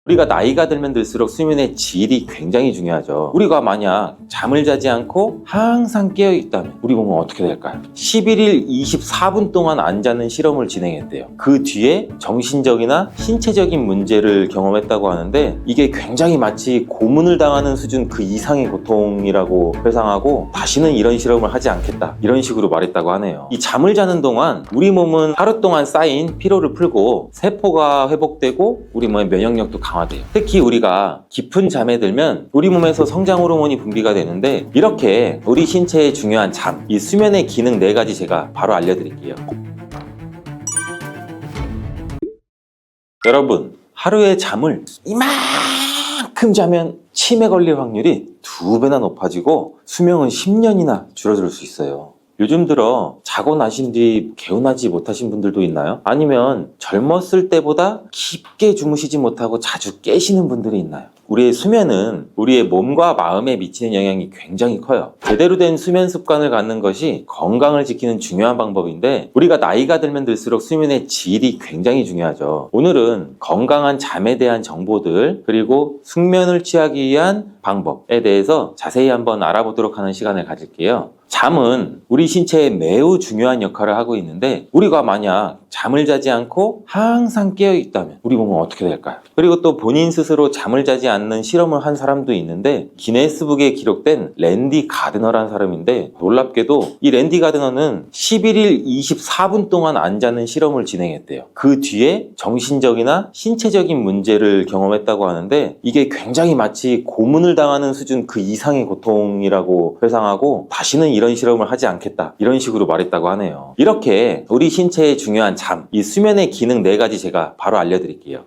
우리가 나이가 들면 들수록 수면의 질이 굉장히 중요하죠. 우리가 만약 잠을 자지 않고 항상 깨어 있다면 우리 몸은 어떻게 될까요? 11일 24분 동안 안 자는 실험을 진행했대요. 그 뒤에 정신적이나 신체적인 문제를 경험했다고 하는데 이게 굉장히 마치 고문을 당하는 수준 그 이상의 고통이라고 회상하고 다시는 이런 실험을 하지 않겠다 이런 식으로 말했다고 하네요. 이 잠을 자는 동안 우리 몸은 하루 동안 쌓인 피로를 풀고 세포가 회복되고 우리 몸의 면역력도 강화돼요. 특히 우리가 깊은 잠에 들면 우리 몸에서 성장 호르몬이 분비가 되는데 이렇게 우리 신체에 중요한 잠, 이 수면의 기능 4가지 제가 바로 알려드릴게요. 여러분, 하루에 잠을 이만큼 자면 치매 걸릴 확률이 2배나 높아지고 수명은 10년이나 줄어들 수 있어요. 요즘 들어 자고 나신 뒤 개운하지 못하신 분들도 있나요? 아니면 젊었을 때보다 깊게 주무시지 못하고 자주 깨시는 분들이 있나요? 우리의 수면은 우리의 몸과 마음에 미치는 영향이 굉장히 커요. 제대로 된 수면 습관을 갖는 것이 건강을 지키는 중요한 방법인데 우리가 나이가 들면 들수록 수면의 질이 굉장히 중요하죠. 오늘은 건강한 잠에 대한 정보들 그리고 숙면을 취하기 위한 방법에 대해서 자세히 한번 알아보도록 하는 시간을 가질게요. 잠은 우리 신체에 매우 중요한 역할을 하고 있는데 우리가 만약 잠을 자지 않고 항상 깨어 있다면 우리 몸은 어떻게 될까요? 그리고 또 본인 스스로 잠을 자지 않는 실험을 한 사람도 있는데 기네스북에 기록된 랜디 가드너라는 사람인데 놀랍게도 이 랜디 가드너는 11일 24분 동안 안 자는 실험을 진행했대요. 그 뒤에 정신적이나 신체적인 문제를 경험했다고 하는데 이게 굉장히 마치 고문을 당하는 수준 그 이상의 고통이라고 회상하고 다시는 이런 실험을 하지 않겠다 이런 식으로 말했다고 하네요. 이렇게 우리 신체에 중요한 잠, 이 수면의 기능 4가지 제가 바로 알려드릴게요.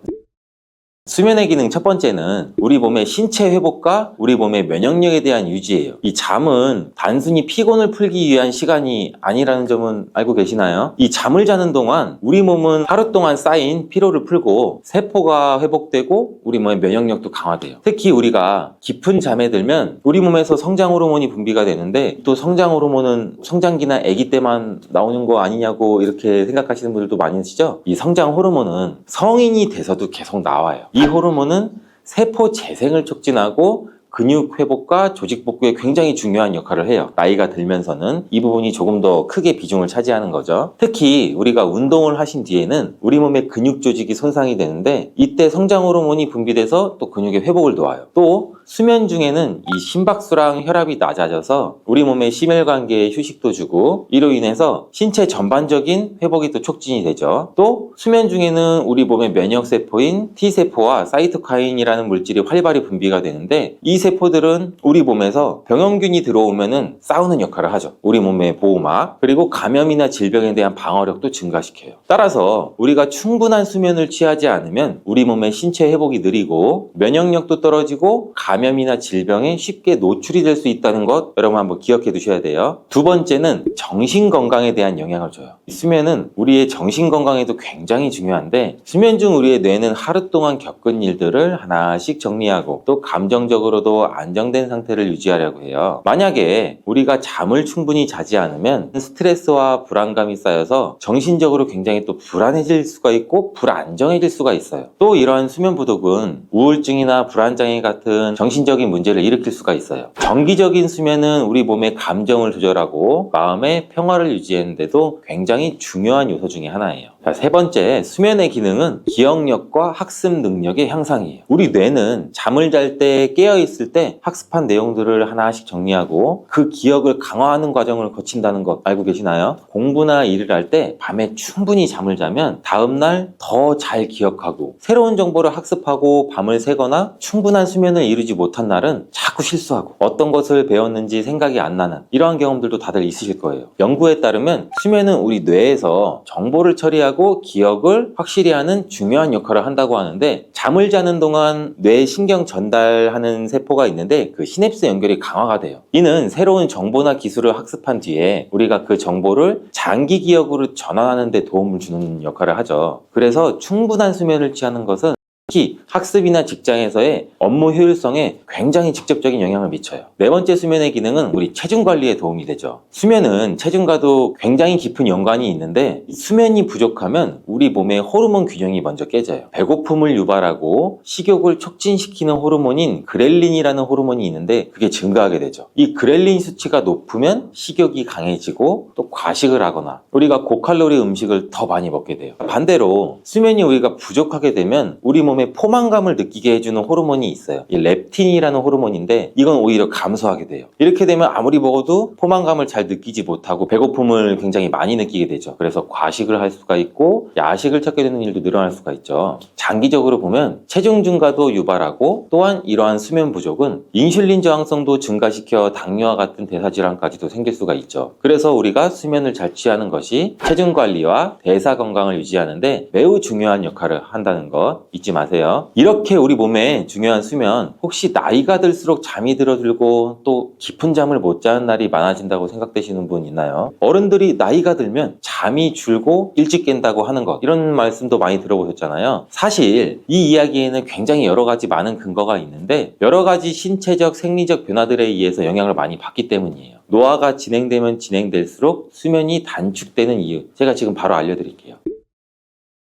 수면의 기능 첫 번째는 우리 몸의 신체 회복과 우리 몸의 면역력에 대한 유지예요. 이 잠은 단순히 피곤을 풀기 위한 시간이 아니라는 점은 알고 계시나요? 이 잠을 자는 동안 우리 몸은 하루 동안 쌓인 피로를 풀고 세포가 회복되고 우리 몸의 면역력도 강화돼요. 특히 우리가 깊은 잠에 들면 우리 몸에서 성장 호르몬이 분비가 되는데 또 성장 호르몬은 성장기나 아기 때만 나오는 거 아니냐고 이렇게 생각하시는 분들도 많이 계시죠? 이 성장 호르몬은 성인이 돼서도 계속 나와요. 이 호르몬은 세포 재생을 촉진하고 근육 회복과 조직 복구에 굉장히 중요한 역할을 해요. 나이가 들면서는 이 부분이 조금 더 크게 비중을 차지하는 거죠. 특히 우리가 운동을 하신 뒤에는 우리 몸의 근육 조직이 손상이 되는데 이때 성장 호르몬이 분비돼서 또 근육의 회복을 도와요. 또 수면 중에는 이 심박수랑 혈압이 낮아져서 우리 몸의 심혈관계에 휴식도 주고 이로 인해서 신체 전반적인 회복이 또 촉진이 되죠. 또 수면 중에는 우리 몸의 면역세포인 T세포와 사이토카인이라는 물질이 활발히 분비가 되는데 이 세포들은 우리 몸에서 병원균이 들어오면은 싸우는 역할을 하죠. 우리 몸의 보호막 그리고 감염이나 질병에 대한 방어력도 증가시켜요. 따라서 우리가 충분한 수면을 취하지 않으면 우리 몸의 신체 회복이 느리고 면역력도 떨어지고 감염이나 질병에 쉽게 노출이 될 수 있다는 것 여러분 한번 기억해 두셔야 돼요. 두 번째는 정신 건강에 대한 영향을 줘요. 수면은 우리의 정신 건강에도 굉장히 중요한데 수면 중 우리의 뇌는 하루 동안 겪은 일들을 하나씩 정리하고 또 감정적으로도 안정된 상태를 유지하려고 해요. 만약에 우리가 잠을 충분히 자지 않으면 스트레스와 불안감이 쌓여서 정신적으로 굉장히 또 불안해질 수가 있고 불안정해질 수가 있어요. 또 이러한 수면 부족은 우울증이나 불안장애 같은 정신적인 문제를 일으킬 수가 있어요. 정기적인 수면은 우리 몸의 감정을 조절하고 마음의 평화를 유지하는데도 굉장히 중요한 요소 중에 하나예요. 자, 세 번째, 수면의 기능은 기억력과 학습 능력의 향상이에요. 우리 뇌는 잠을 잘 때 깨어있을 때 학습한 내용들을 하나씩 정리하고 그 기억을 강화하는 과정을 거친다는 것 알고 계시나요? 공부나 일을 할 때 밤에 충분히 잠을 자면 다음날 더 잘 기억하고 새로운 정보를 학습하고 밤을 새거나 충분한 수면을 이루지 못한 날은 자꾸 실수하고 어떤 것을 배웠는지 생각이 안 나는 이러한 경험들도 다들 있으실 거예요. 연구에 따르면 수면은 우리 뇌에서 정보를 처리하고 기억을 확실히 하는 중요한 역할을 한다고 하는데 잠을 자는 동안 뇌 신경 전달하는 세포가 있는데 그 시냅스 연결이 강화가 돼요. 이는 새로운 정보나 기술을 학습한 뒤에 우리가 그 정보를 장기 기억으로 전환하는 데 도움을 주는 역할을 하죠. 그래서 충분한 수면을 취하는 것은 특히 학습이나 직장에서의 업무 효율성에 굉장히 직접적인 영향을 미쳐요. 네 번째 수면의 기능은 우리 체중 관리에 도움이 되죠. 수면은 체중과도 굉장히 깊은 연관이 있는데 수면이 부족하면 우리 몸의 호르몬 균형이 먼저 깨져요. 배고픔을 유발하고 식욕을 촉진시키는 호르몬인 그렐린이라는 호르몬이 있는데 그게 증가하게 되죠. 이 그렐린 수치가 높으면 식욕이 강해지고 또 과식을 하거나 우리가 고칼로리 음식을 더 많이 먹게 돼요. 반대로 수면이 우리가 부족하게 되면 우리 몸에 포만감을 느끼게 해주는 호르몬이 있어요. 이 렙틴이라는 호르몬인데 이건 오히려 감소하게 돼요. 이렇게 되면 아무리 먹어도 포만감을 잘 느끼지 못하고 배고픔을 굉장히 많이 느끼게 되죠. 그래서 과식을 할 수가 있고 야식을 찾게 되는 일도 늘어날 수가 있죠. 장기적으로 보면 체중 증가도 유발하고 또한 이러한 수면 부족은 인슐린 저항성도 증가시켜 당뇨와 같은 대사질환까지도 생길 수가 있죠. 그래서 우리가 수면을 잘 취하는 것이 체중 관리와 대사 건강을 유지하는데 매우 중요한 역할을 한다는 것 잊지 마세요. 이렇게 우리 몸에 중요한 수면, 혹시 나이가 들수록 잠이 들어들고 또 깊은 잠을 못 자는 날이 많아진다고 생각되시는 분 있나요? 어른들이 나이가 들면 잠이 줄고 일찍 깬다고 하는 것, 이런 말씀도 많이 들어보셨잖아요. 사실 이 이야기에는 굉장히 여러 가지 많은 근거가 있는데 여러 가지 신체적, 생리적 변화들에 의해서 영향을 많이 받기 때문이에요. 노화가 진행되면 진행될수록 수면이 단축되는 이유, 제가 지금 바로 알려드릴게요.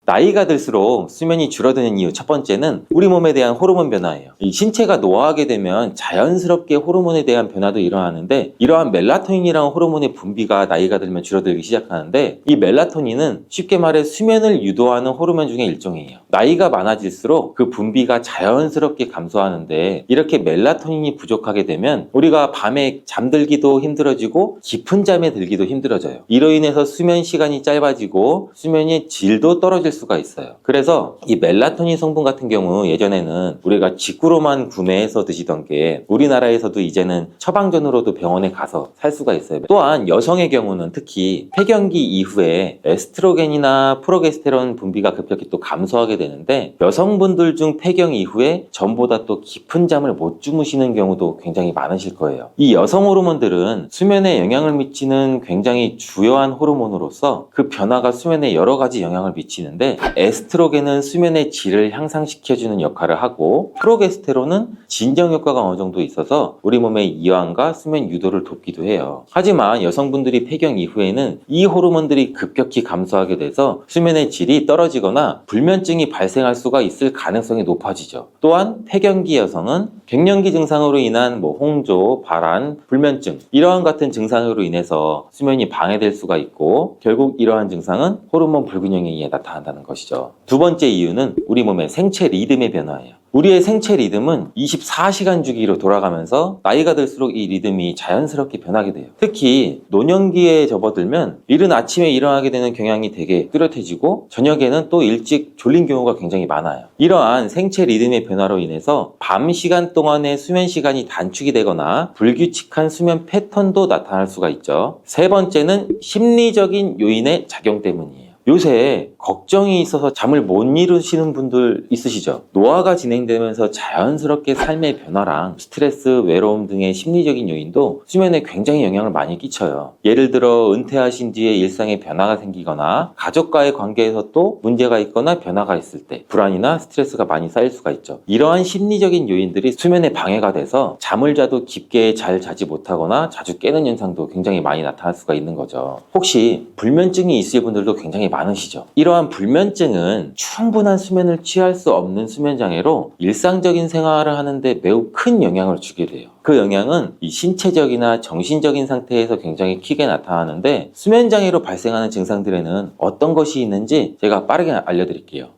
나이가 들수록 수면이 줄어드는 이유 첫 번째는 우리 몸에 대한 호르몬 변화예요. 이 신체가 노화하게 되면 자연스럽게 호르몬에 대한 변화도 일어나는데 이러한 멜라토닌이라는 호르몬의 분비가 나이가 들면 줄어들기 시작하는데 이 멜라토닌은 쉽게 말해 수면을 유도하는 호르몬 중에 일종이에요. 나이가 많아질수록 그 분비가 자연스럽게 감소하는데 이렇게 멜라토닌이 부족하게 되면 우리가 밤에 잠들기도 힘들어지고 깊은 잠에 들기도 힘들어져요. 이로 인해서 수면 시간이 짧아지고 수면의 질도 떨어질 수가 있어요. 그래서 이 멜라토닌 성분 같은 경우 예전에는 우리가 직구로만 구매해서 드시던 게 우리나라에서도 이제는 처방전으로도 병원에 가서 살 수가 있어요. 또한 여성의 경우는 특히 폐경기 이후에 에스트로겐이나 프로게스테론 분비가 급격히 또 감소하게 되는데 여성분들 중 폐경 이후에 전보다 또 깊은 잠을 못 주무시는 경우도 굉장히 많으실 거예요. 이 여성 호르몬들은 수면에 영향을 미치는 굉장히 주요한 호르몬으로서 그 변화가 수면에 여러 가지 영향을 미치는데 에스트로겐은 수면의 질을 향상시켜주는 역할을 하고 프로게스테론은 진정 효과가 어느 정도 있어서 우리 몸의 이완과 수면 유도를 돕기도 해요. 하지만 여성분들이 폐경 이후에는 이 호르몬들이 급격히 감소하게 돼서 수면의 질이 떨어지거나 불면증이 발생할 수가 있을 가능성이 높아지죠. 또한 폐경기 여성은 갱년기 증상으로 인한 홍조, 발한, 불면증 이러한 같은 증상으로 인해서 수면이 방해될 수가 있고 결국 이러한 증상은 호르몬 불균형에 의해 나타난다는 것이죠. 두 번째 이유는 우리 몸의 생체 리듬의 변화예요. 우리의 생체 리듬은 24시간 주기로 돌아가면서 나이가 들수록 이 리듬이 자연스럽게 변하게 돼요. 특히 노년기에 접어들면 이른 아침에 일어나게 되는 경향이 되게 뚜렷해지고 저녁에는 또 일찍 졸린 경우가 굉장히 많아요. 이러한 생체 리듬의 변화로 인해서 밤 시간 동안의 수면 시간이 단축이 되거나 불규칙한 수면 패턴도 나타날 수가 있죠. 세 번째는 심리적인 요인의 작용 때문이에요. 요새 걱정이 있어서 잠을 못 이루시는 분들 있으시죠? 노화가 진행되면서 자연스럽게 삶의 변화랑 스트레스, 외로움 등의 심리적인 요인도 수면에 굉장히 영향을 많이 끼쳐요. 예를 들어 은퇴하신 뒤에 일상에 변화가 생기거나 가족과의 관계에서 또 문제가 있거나 변화가 있을 때 불안이나 스트레스가 많이 쌓일 수가 있죠. 이러한 심리적인 요인들이 수면에 방해가 돼서 잠을 자도 깊게 잘 자지 못하거나 자주 깨는 현상도 굉장히 많이 나타날 수가 있는 거죠. 혹시 불면증이 있을 분들도 굉장히 많으시죠? 이러한 불면증은 충분한 수면을 취할 수 없는 수면 장애로 일상적인 생활을 하는데 매우 큰 영향을 주게 돼요. 그 영향은 이 신체적이나 정신적인 상태에서 굉장히 크게 나타나는데 수면 장애로 발생하는 증상들에는 어떤 것이 있는지 제가 빠르게 알려드릴게요.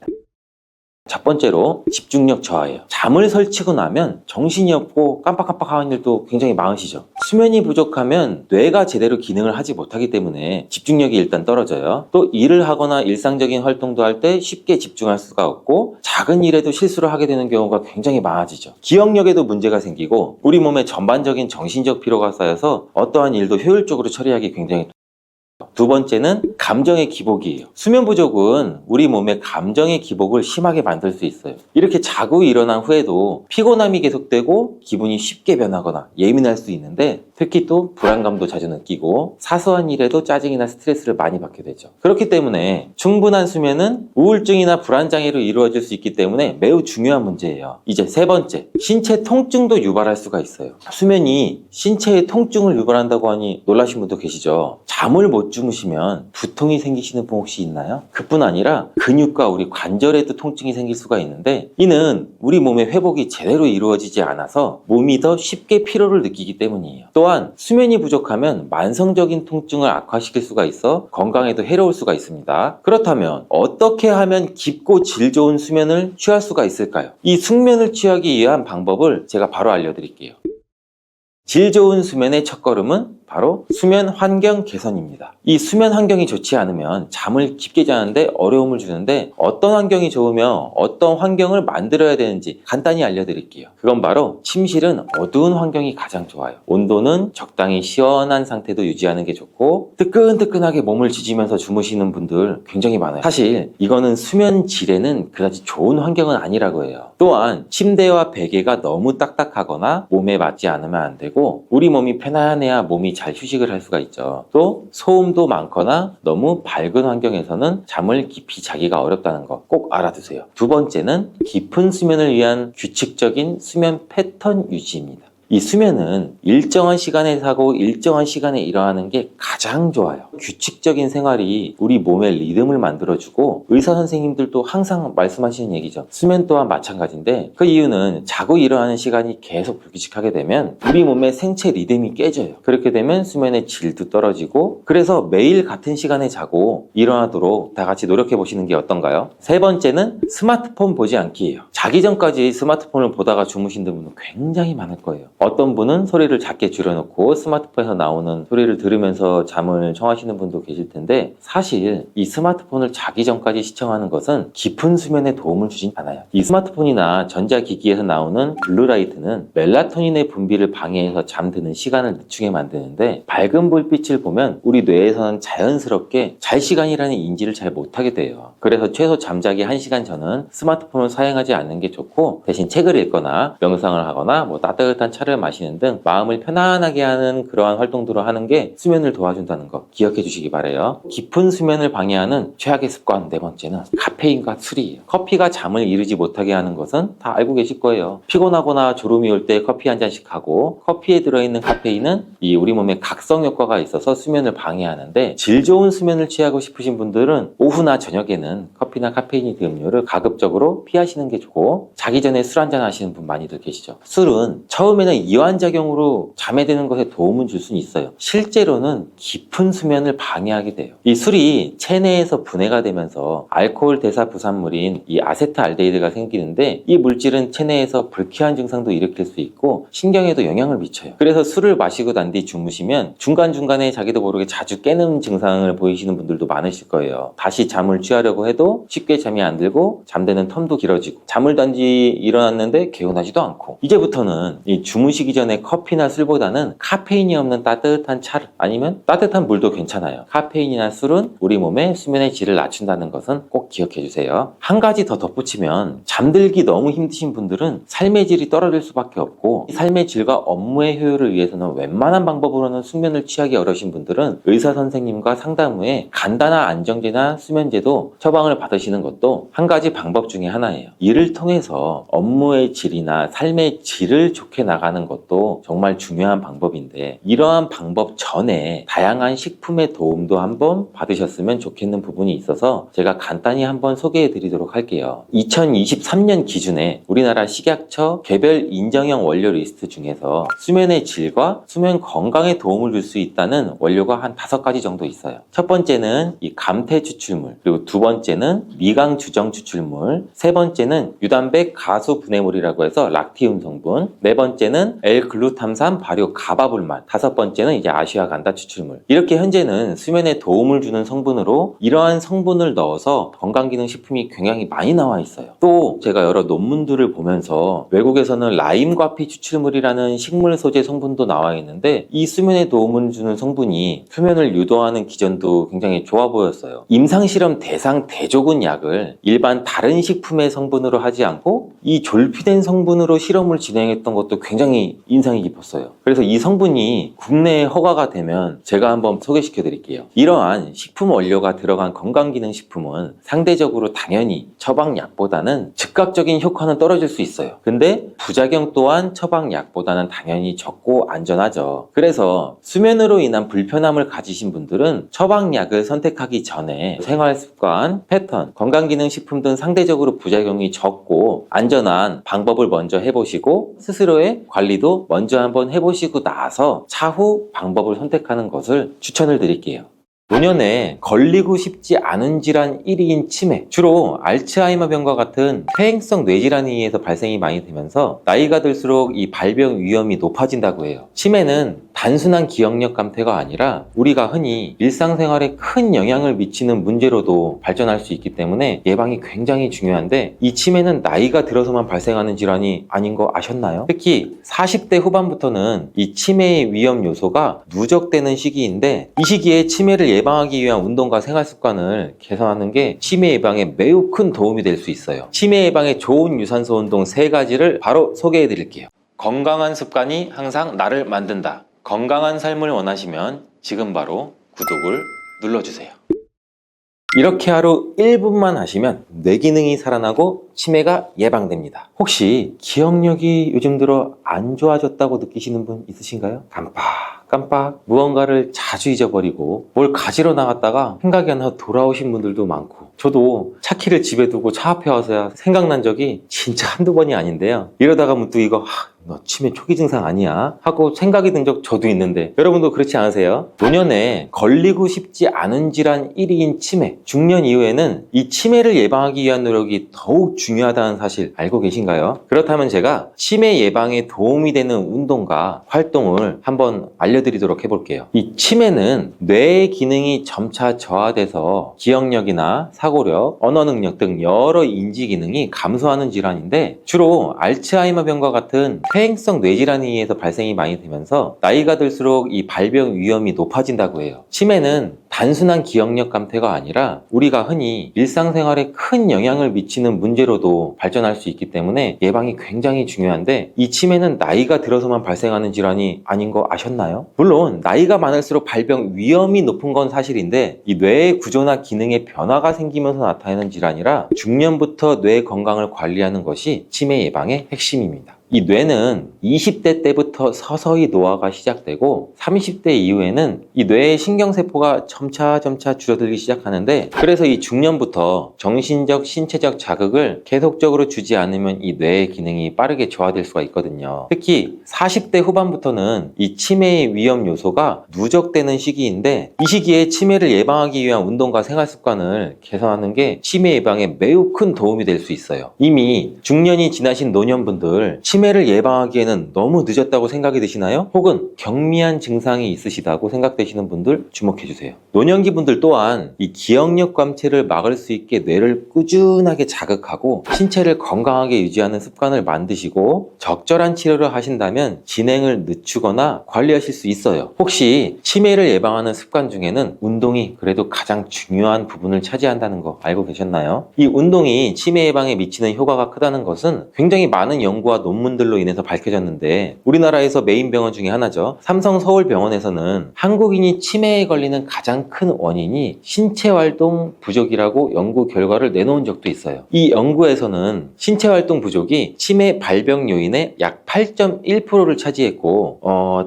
첫 번째로 집중력 저하예요. 잠을 설치고 나면 정신이 없고 깜빡깜빡하는 일도 굉장히 많으시죠. 수면이 부족하면 뇌가 제대로 기능을 하지 못하기 때문에 집중력이 일단 떨어져요. 또 일을 하거나 일상적인 활동도 할 때 쉽게 집중할 수가 없고 작은 일에도 실수를 하게 되는 경우가 굉장히 많아지죠. 기억력에도 문제가 생기고 우리 몸에 전반적인 정신적 피로가 쌓여서 어떠한 일도 효율적으로 처리하기 굉장히 두 번째는 감정의 기복이에요. 수면 부족은 우리 몸의 감정의 기복을 심하게 만들 수 있어요. 이렇게 자고 일어난 후에도 피곤함이 계속되고 기분이 쉽게 변하거나 예민할 수 있는데 특히 또 불안감도 자주 느끼고 사소한 일에도 짜증이나 스트레스를 많이 받게 되죠. 그렇기 때문에 충분한 수면은 우울증이나 불안장애로 이루어질 수 있기 때문에 매우 중요한 문제예요. 이제 세 번째, 신체 통증도 유발할 수가 있어요. 수면이 신체의 통증을 유발한다고 하니 놀라신 분도 계시죠. 잠을 못 주무시면 두통이 생기시는 분 혹시 있나요? 그뿐 아니라 근육과 우리 관절에도 통증이 생길 수가 있는데, 이는 우리 몸의 회복이 제대로 이루어지지 않아서 몸이 더 쉽게 피로를 느끼기 때문이에요. 또한 수면이 부족하면 만성적인 통증을 악화시킬 수가 있어 건강에도 해로울 수가 있습니다. 그렇다면 어떻게 하면 깊고 질 좋은 수면을 취할 수가 있을까요? 이 숙면을 취하기 위한 방법을 제가 바로 알려드릴게요. 질 좋은 수면의 첫걸음은 바로 수면 환경 개선입니다. 이 수면 환경이 좋지 않으면 잠을 깊게 자는데 어려움을 주는데, 어떤 환경이 좋으며 어떤 환경을 만들어야 되는지 간단히 알려드릴게요. 그건 바로 침실은 어두운 환경이 가장 좋아요. 온도는 적당히 시원한 상태도 유지하는 게 좋고, 뜨끈뜨끈하게 몸을 지지면서 주무시는 분들 굉장히 많아요. 사실 이거는 수면 질에는 그다지 좋은 환경은 아니라고 해요. 또한 침대와 베개가 너무 딱딱하거나 몸에 맞지 않으면 안 되고, 우리 몸이 편안해야 몸이 잘 휴식을 할 수가 있죠. 또 소음도 많거나 너무 밝은 환경에서는 잠을 깊이 자기가 어렵다는 거 꼭 알아두세요. 두 번째는 깊은 수면을 위한 규칙적인 수면 패턴 유지입니다. 이 수면은 일정한 시간에 자고 일정한 시간에 일어나는 게 가장 좋아요. 규칙적인 생활이 우리 몸의 리듬을 만들어주고, 의사 선생님들도 항상 말씀하시는 얘기죠. 수면 또한 마찬가지인데, 그 이유는 자고 일어나는 시간이 계속 불규칙하게 되면 우리 몸의 생체 리듬이 깨져요. 그렇게 되면 수면의 질도 떨어지고, 그래서 매일 같은 시간에 자고 일어나도록 다 같이 노력해 보시는 게 어떤가요? 세 번째는 스마트폰 보지 않기예요. 자기 전까지 스마트폰을 보다가 주무시는 분은 굉장히 많을 거예요. 어떤 분은 소리를 작게 줄여놓고 스마트폰에서 나오는 소리를 들으면서 잠을 청하시는 분도 계실 텐데, 사실 이 스마트폰을 자기 전까지 시청하는 것은 깊은 수면에 도움을 주진 않아요. 이 스마트폰이나 전자기기에서 나오는 블루라이트는 멜라토닌의 분비를 방해해서 잠드는 시간을 늦추게 만드는데, 밝은 불빛을 보면 우리 뇌에서는 자연스럽게 잘 시간이라는 인지를 잘 못하게 돼요. 그래서 최소 잠자기 1시간 전은 스마트폰을 사용하지 않는 게 좋고, 대신 책을 읽거나 명상을 하거나 뭐 따뜻한 차를 마시는 등 마음을 편안하게 하는 그러한 활동들을 하는 게 수면을 도와준다는 거 기억해 주시기 바라요. 깊은 수면을 방해하는 최악의 습관 네 번째는 카페인과 술이에요. 커피가 잠을 이루지 못하게 하는 것은 다 알고 계실 거예요. 피곤하거나 졸음이 올 때 커피 한 잔씩 하고, 커피에 들어있는 카페인은 이 우리 몸에 각성 효과가 있어서 수면을 방해하는데, 질 좋은 수면을 취하고 싶으신 분들은 오후나 저녁에는 커피나 카페인이 든 음료를 가급적으로 피하시는 게 좋고, 자기 전에 술 한잔 하시는 분 많이들 계시죠. 술은 처음에는 이완작용으로 잠에 드는 것에 도움을 줄 수는 있어요. 실제로는 깊은 수면을 방해하게 돼요. 이 술이 체내에서 분해가 되면서 알코올 대사 부산물인 이 아세트알데히드가 생기는데, 이 물질은 체내에서 불쾌한 증상도 일으킬 수 있고 신경에도 영향을 미쳐요. 그래서 술을 마시고 난 뒤 주무시면 중간중간에 자기도 모르게 자주 깨는 증상을 보이시는 분들도 많으실 거예요. 다시 잠을 취하려고 해도 쉽게 잠이 안 들고 잠드는 텀도 길어지고, 잠을 단지 일어났는데 개운하지도 않고, 이제부터는 이 주무시기 전에 커피나 술보다는 카페인이 없는 따뜻한 차를, 아니면 따뜻한 물도 괜찮아요. 카페인이나 술은 우리 몸의 수면의 질을 낮춘다는 것은 꼭 기억해 주세요. 한 가지 더 덧붙이면, 잠들기 너무 힘드신 분들은 삶의 질이 떨어질 수밖에 없고, 삶의 질과 업무의 효율을 위해서는 웬만한 방법으로는 숙면을 취하기 어려우신 분들은 의사 선생님과 상담 후에 간단한 안정제나 수면제도 처방을 받으시는 것도 한 가지 방법 중에 하나예요. 이를 통해서 업무의 질이나 삶의 질을 좋게 나가는 것도 정말 중요한 방법인데, 이러한 방법 전에 다양한 식품의 도움도 한번 받으셨으면 좋겠는 부분이 있어서 제가 간단히 한번 소개해 드리도록 할게요. 2023년 기준에 우리나라 식약처 개별 인정형 원료 리스트 중에서 수면의 질과 수면 건강에 도움을 줄 수 있다는 원료가 한 5가지 정도 있어요. 첫 번째는 이 감태 추출물, 그리고 두 번째는 미강 주정 추출물, 세 번째는 유단백 가수 분해물이라고 해서 락티움 성분, 네 번째는 L글루탐산 발효 가바불만, 다섯 번째는 이제 아시아간다 추출물. 이렇게 현재는 수면에 도움을 주는 성분으로 이러한 성분을 넣어서 건강기능식품이 굉장히 많이 나와 있어요. 또 제가 여러 논문들을 보면서 외국에서는 라임과피 추출물이라는 식물 소재 성분도 나와 있는데, 이 수면에 도움을 주는 성분이 수면을 유도하는 기전도 굉장히 좋아 보였어요. 임상실험 대상 대조군 약을 일반 다른 식품의 성분으로 하지 않고 이 졸피뎀 성분으로 실험을 진행했던 것도 굉장히 인상이 깊었어요. 그래서 이 성분이 국내에 허가가 되면 제가 한번 소개시켜 드릴게요. 이러한 식품 원료가 들어간 건강기능식품은 상대적으로 당연히 처방약보다는 즉각적인 효과는 떨어질 수 있어요. 근데 부작용 또한 처방약보다는 당연히 적고 안전하죠. 그래서 수면으로 인한 불편함을 가지신 분들은 처방약을 선택하기 전에 생활습관, 패턴, 건강기능식품 등 상대적으로 부작용이 적고 안전한 방법을 먼저 해보시고 스스로의 관리도 먼저 한번 해보시고 나서 차후 방법을 선택하는 것을 추천을 드릴게요. 노년에 걸리고 싶지 않은 질환 1위인 치매. 주로 알츠하이머병과 같은 퇴행성 뇌질환에 의해서 발생이 많이 되면서 나이가 들수록 이 발병 위험이 높아진다고 해요. 치매는 단순한 기억력 감퇴가 아니라 우리가 흔히 일상생활에 큰 영향을 미치는 문제로도 발전할 수 있기 때문에 예방이 굉장히 중요한데 이 치매는 나이가 들어서만 발생하는 질환이 아닌 거 아셨나요? 특히 40대 후반부터는 이 치매의 위험 요소가 누적되는 시기인데 이 시기에 치매를 예방하기 위한 운동과 생활습관을 개선하는 게 치매 예방에 매우 큰 도움이 될 수 있어요. 치매 예방에 좋은 유산소 운동 3가지를 바로 소개해 드릴게요. 건강한 습관이 항상 나를 만든다. 건강한 삶을 원하시면 지금 바로 구독을 눌러주세요. 이렇게 하루 1분만 하시면 뇌 기능이 살아나고 치매가 예방됩니다. 혹시 기억력이 요즘 들어 안 좋아졌다고 느끼시는 분 있으신가요? 깜빡 무언가를 자주 잊어버리고 뭘 가지러 나갔다가 생각이 안 나서 돌아오신 분들도 많고 저도 차키를 집에 두고 차 앞에 와서야 생각난 적이 진짜 한두 번이 아닌데요. 이러다가 문득 이거 너 치매 초기 증상 아니야? 하고 생각이 든 적 저도 있는데 여러분도 그렇지 않으세요? 노년에 걸리고 싶지 않은 질환 1위인 치매. 중년 이후에는 이 치매를 예방하기 위한 노력이 더욱 중요하다는 사실 알고 계신가요? 그렇다면 제가 치매 예방에 도움이 되는 운동과 활동을 한번 알려드리도록 해볼게요. 이 치매는 뇌의 기능이 점차 저하돼서 기억력이나 사고력, 언어 능력 등 여러 인지 기능이 감소하는 질환인데 주로 알츠하이머병과 같은 퇴행성 뇌질환에 의해서 발생이 많이 되면서 나이가 들수록 이 발병 위험이 높아진다고 해요. 치매는 단순한 기억력 감퇴가 아니라 우리가 흔히 일상생활에 큰 영향을 미치는 문제로도 발전할 수 있기 때문에 예방이 굉장히 중요한데 이 치매는 나이가 들어서만 발생하는 질환이 아닌 거 아셨나요? 물론 나이가 많을수록 발병 위험이 높은 건 사실인데 이 뇌의 구조나 기능에 변화가 생기면서 나타나는 질환이라 중년부터 뇌 건강을 관리하는 것이 치매 예방의 핵심입니다. 이 뇌는 20대 때부터 서서히 노화가 시작되고 30대 이후에는 이 뇌의 신경세포가 점차 줄어들기 시작하는데 그래서 이 중년부터 정신적, 신체적 자극을 계속적으로 주지 않으면 이 뇌의 기능이 빠르게 저하될 수가 있거든요. 특히 40대 후반부터는 이 치매의 위험 요소가 누적되는 시기인데 이 시기에 치매를 예방하기 위한 운동과 생활습관을 개선하는 게 치매 예방에 매우 큰 도움이 될 수 있어요. 이미 중년이 지나신 노년분들 치매를 예방하기에는 너무 늦었다고 생각이 드시나요? 혹은 경미한 증상이 있으시다고 생각되시는 분들 주목해주세요. 노년기 분들 또한 이 기억력 감퇴를 막을 수 있게 뇌를 꾸준하게 자극하고 신체를 건강하게 유지하는 습관을 만드시고 적절한 치료를 하신다면 진행을 늦추거나 관리하실 수 있어요. 혹시 치매를 예방하는 습관 중에는 운동이 그래도 가장 중요한 부분을 차지한다는 거 알고 계셨나요? 이 운동이 치매 예방에 미치는 효과가 크다는 것은 굉장히 많은 연구와 논문들로 인해서 밝혀졌는데 우리나라에서 메인 병원 중에 하나죠. 삼성 서울병원에서는 한국인이 치매에 걸리는 가장 큰 원인이 신체활동 부족이라고 연구 결과를 내놓은 적도 있어요. 이 연구에서는 신체활동 부족이 치매 발병 요인의 약 8.1%를 차지했고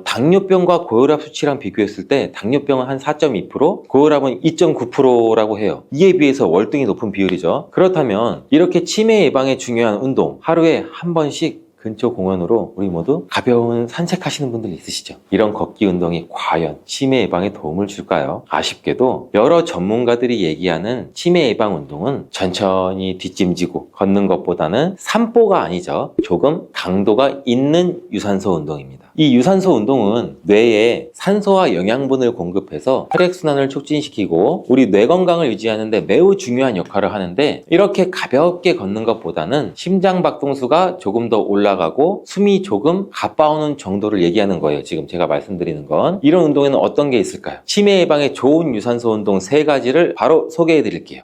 당뇨병과 고혈압 수치랑 비교했을 때 당뇨병은 한 4.2%, 고혈압은 2.9%라고 해요. 이에 비해서 월등히 높은 비율이죠. 그렇다면 이렇게 치매 예방에 중요한 운동 하루에 한 번씩 근처 공원으로 우리 모두 가벼운 산책하시는 분들 있으시죠? 이런 걷기 운동이 과연 치매 예방에 도움을 줄까요? 아쉽게도 여러 전문가들이 얘기하는 치매 예방 운동은 천천히 뒷짐지고 걷는 것보다는 산보가 아니죠. 조금 강도가 있는 유산소 운동입니다. 이 유산소 운동은 뇌에 산소와 영양분을 공급해서 혈액순환을 촉진시키고 우리 뇌 건강을 유지하는 데 매우 중요한 역할을 하는데 이렇게 가볍게 걷는 것보다는 심장 박동수가 조금 더 올라가고 숨이 조금 가빠오는 정도를 얘기하는 거예요. 지금 제가 말씀드리는 건. 이런 운동에는 어떤 게 있을까요? 치매 예방에 좋은 유산소 운동 3가지를 바로 소개해 드릴게요.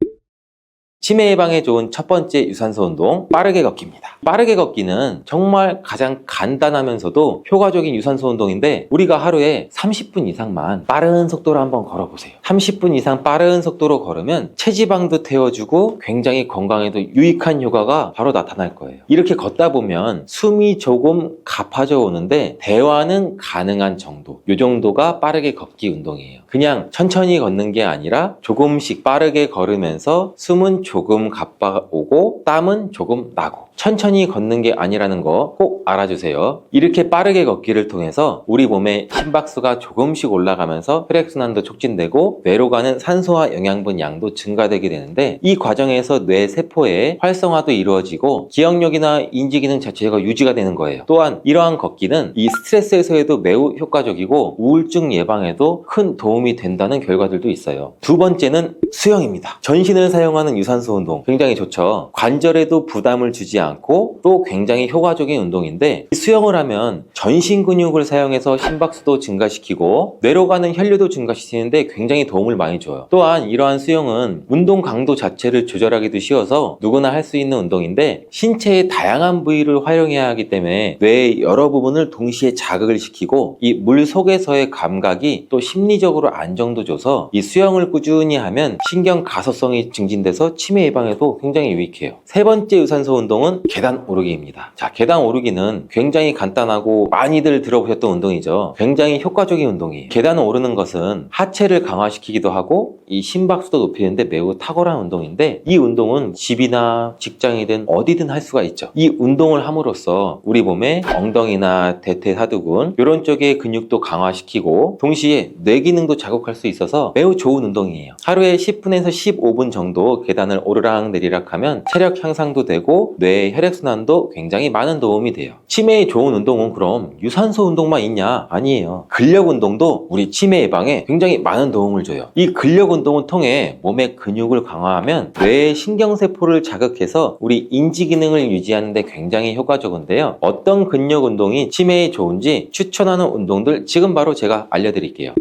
치매 예방에 좋은 첫 번째 유산소 운동, 빠르게 걷기입니다. 빠르게 걷기는 정말 가장 간단하면서도 효과적인 유산소 운동인데 우리가 하루에 30분 이상만 빠른 속도로 한번 걸어보세요. 30분 이상 빠른 속도로 걸으면 체지방도 태워주고 굉장히 건강에도 유익한 효과가 바로 나타날 거예요. 이렇게 걷다 보면 숨이 조금 가파져 오는데 대화는 가능한 정도, 이 정도가 빠르게 걷기 운동이에요. 그냥 천천히 걷는 게 아니라 조금씩 빠르게 걸으면서 숨은 조금 가빠오고 땀은 조금 나고, 천천히 걷는 게 아니라는 거 꼭 알아주세요. 이렇게 빠르게 걷기를 통해서 우리 몸의 심박수가 조금씩 올라가면서 혈액순환도 촉진되고 뇌로 가는 산소와 영양분 양도 증가되게 되는데, 이 과정에서 뇌 세포의 활성화도 이루어지고 기억력이나 인지기능 자체가 유지가 되는 거예요. 또한 이러한 걷기는 이 스트레스 해소에도 매우 효과적이고 우울증 예방에도 큰 도움이 된다는 결과들도 있어요. 두 번째는 수영입니다. 전신을 사용하는 유산소 운동 굉장히 좋죠. 관절에도 부담을 주지 않고 또 굉장히 효과적인 운동인데, 수영을 하면 전신 근육을 사용해서 심박수도 증가시키고 뇌로 가는 혈류도 증가시키는데 굉장히 도움을 많이 줘요. 또한 이러한 수영은 운동 강도 자체를 조절하기도 쉬워서 누구나 할 수 있는 운동인데, 신체의 다양한 부위를 활용해야 하기 때문에 뇌의 여러 부분을 동시에 자극을 시키고 이 물 속에서의 감각이 또 심리적으로 안정도 줘서 이 수영을 꾸준히 하면 신경 가소성이 증진돼서 치매 예방에도 굉장히 유익해요. 세 번째 유산소 운동은 계단 오르기입니다. 자, 계단 오르기는 굉장히 간단하고 많이들 들어보셨던 운동이죠. 굉장히 효과적인 운동이에요. 계단을 오르는 것은 하체를 강화시키기도 하고 이 심박수도 높이는데 매우 탁월한 운동인데, 이 운동은 집이나 직장이든 어디든 할 수가 있죠. 이 운동을 함으로써 우리 몸의 엉덩이나 대퇴사두근 이런 쪽의 근육도 강화시키고 동시에 뇌 기능도 자극할 수 있어서 매우 좋은 운동이에요. 하루에 10분에서 15분 정도 계단을 오르락 내리락 하면 체력 향상도 되고 뇌의 혈액순환도 굉장히 많은 도움이 돼요. 치매에 좋은 운동은 그럼 유산소 운동만 있냐? 아니에요. 근력 운동도 우리 치매 예방에 굉장히 많은 도움을 줘요. 이 근력 운동을 통해 몸의 근육을 강화하면 뇌의 신경세포를 자극해서 우리 인지 기능을 유지하는 데 굉장히 효과적인데요. 어떤 근력 운동이 치매에 좋은지 추천하는 운동들 지금 바로 제가 알려드릴게요.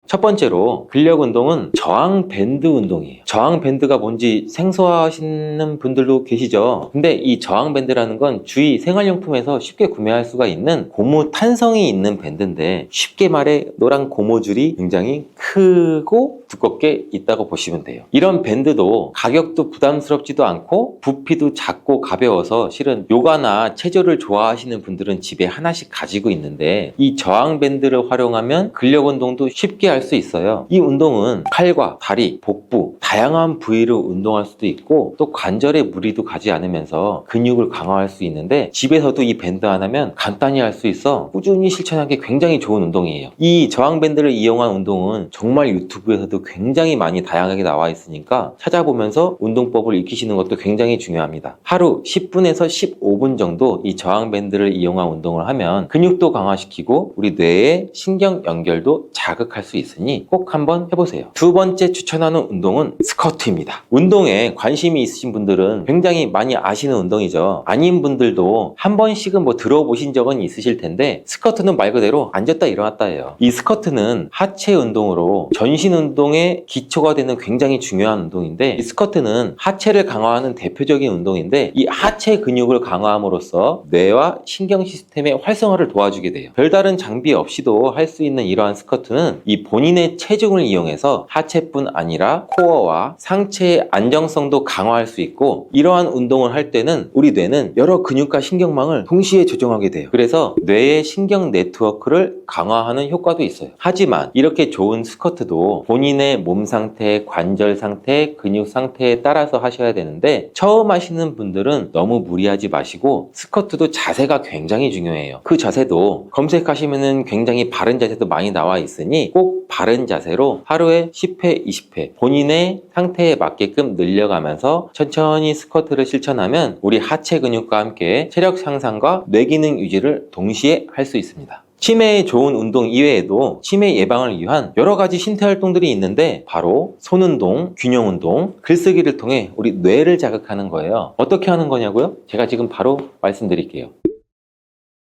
첫 번째로 근력 운동은 저항 밴드 운동이에요. 저항 밴드가 뭔지 생소하시는 분들도 계시죠. 근데 이 저항 밴드라는 건 주위 생활용품에서 쉽게 구매할 수가 있는 고무 탄성이 있는 밴드인데, 쉽게 말해 노란 고무줄이 굉장히 크고 두껍게 있다고 보시면 돼요. 이런 밴드도 가격도 부담스럽지도 않고 부피도 작고 가벼워서 실은 요가나 체조를 좋아하시는 분들은 집에 하나씩 가지고 있는데, 이 저항 밴드를 활용하면 근력 운동도 쉽게 할 수 있어요. 이 운동은 팔과 다리, 복부 다양한 부위를 운동할 수도 있고 또 관절에 무리도 가지 않으면서 근육을 강화할 수 있는데, 집에서도 이 밴드 하나면 간단히 할 수 있어 꾸준히 실천하기 굉장히 좋은 운동이에요. 이 저항 밴드를 이용한 운동은 정말 유튜브에서도 굉장히 많이 다양하게 나와 있으니까 찾아보면서 운동법을 익히시는 것도 굉장히 중요합니다. 하루 10분에서 15분 정도 이 저항 밴드를 이용한 운동을 하면 근육도 강화시키고 우리 뇌의 신경 연결도 자극할 수 있으니 꼭 한번 해보세요. 두 번째 추천하는 운동은 스쿼트입니다. 운동에 관심이 있으신 분들은 굉장히 많이 아시는 운동이죠. 아닌 분들도 한 번씩은 들어보신 적은 있으실 텐데, 스쿼트는 말 그대로 앉았다 일어났다예요. 이 스쿼트는 하체 운동으로 전신 운동의 기초가 되는 굉장히 중요한 운동인데, 이 스쿼트는 하체를 강화하는 대표적인 운동인데, 이 하체 근육을 강화함으로써 뇌와 신경 시스템의 활성화를 도와주게 돼요. 별다른 장비 없이도 할 수 있는 이러한 스쿼트는 이 본인의 체중을 이용해서 하체뿐 아니라 코어와 상체의 안정성도 강화할 수 있고, 이러한 운동을 할 때는 우리 뇌는 여러 근육과 신경망을 동시에 조정하게 돼요. 그래서 뇌의 신경 네트워크를 강화하는 효과도 있어요. 하지만 이렇게 좋은 스쿼트도 본인의 몸 상태, 관절 상태, 근육 상태에 따라서 하셔야 되는데, 처음 하시는 분들은 너무 무리하지 마시고 스쿼트도 자세가 굉장히 중요해요. 그 자세도 검색하시면은 굉장히 바른 자세도 많이 나와 있으니 꼭 바른 자세로 하루에 10회, 20회 본인의 상태에 맞게끔 늘려가면서 천천히 스쿼트를 실천하면 우리 하체 근육과 함께 체력 향상과 뇌기능 유지를 동시에 할 수 있습니다. 치매에 좋은 운동 이외에도 치매 예방을 위한 여러 가지 신체 활동들이 있는데, 바로 손운동, 균형운동, 글쓰기를 통해 우리 뇌를 자극하는 거예요. 어떻게 하는 거냐고요? 제가 지금 바로 말씀드릴게요.